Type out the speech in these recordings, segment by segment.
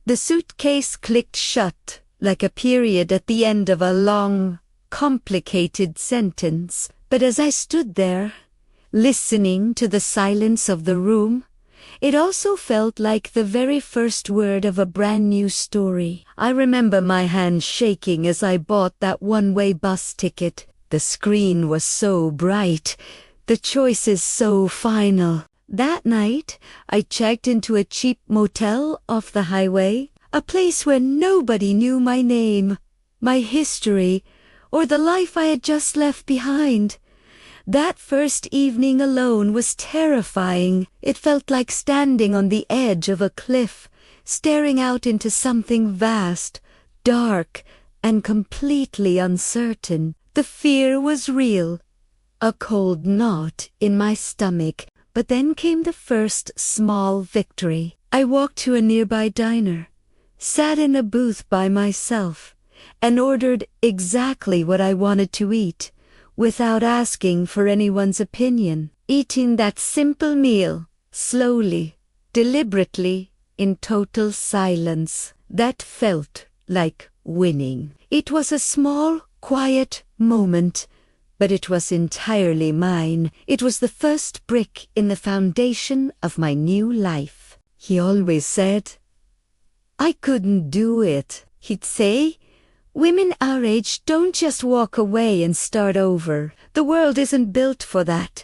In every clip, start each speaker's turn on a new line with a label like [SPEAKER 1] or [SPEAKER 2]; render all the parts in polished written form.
[SPEAKER 1] The suitcase clicked shut, like a period at the end of a long, complicated sentence. But as I stood there, listening to the silence of the room, it also felt like the very first word of a brand new story. I remember my hand shaking as I bought that one-way bus ticket. The screen was so bright, the choices so final. That night, I checked into a cheap motel off the highway, a place where nobody knew my name, my history, or the life I had just left behind. That first evening alone was terrifying. It felt like standing on the edge of a cliff, staring out into something vast, dark, and completely uncertain. The fear was real, a cold knot in my stomach. But then came the first small victory. I walked to a nearby diner, sat in a booth by myself, and ordered exactly what I wanted to eat, without asking for anyone's opinion. Eating that simple meal, slowly, deliberately, in total silence, that felt like winning. It was a small, quiet moment, but it was entirely mine. It was the first brick in the foundation of my new life. He always said I couldn't do it. He'd say, "Women our age don't just walk away and start over. The world isn't built for that."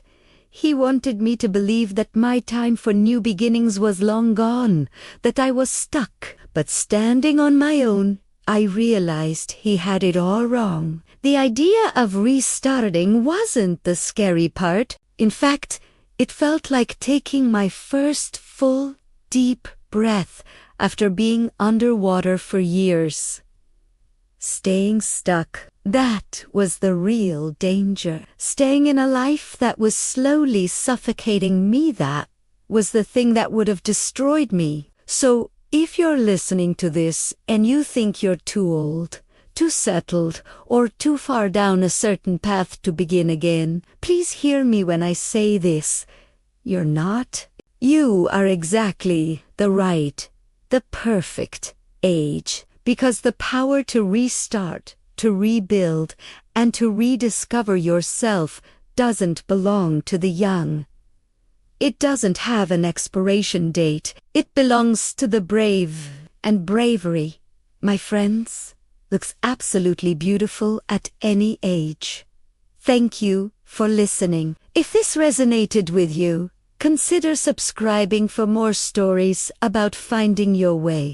[SPEAKER 1] He wanted me to believe that my time for new beginnings was long gone, that I was stuck. But standing on my own, I realized he had it all wrong. The idea of restarting wasn't the scary part. In fact, it felt like taking my first full, deep breath after being underwater for years. Staying stuck, that was the real danger. Staying in a life that was slowly suffocating me, that was the thing that would have destroyed me. So, if you're listening to this and you think you're too old, too settled, or too far down a certain path to begin again, please hear me when I say this. You're not. You are exactly the right, the perfect age, because the power to restart, to rebuild, and to rediscover yourself doesn't belong to the young. It doesn't have an expiration date. It belongs to the brave. And bravery, my friends, looks absolutely beautiful at any age. Thank you for listening. If this resonated with you, consider subscribing for more stories about finding your way.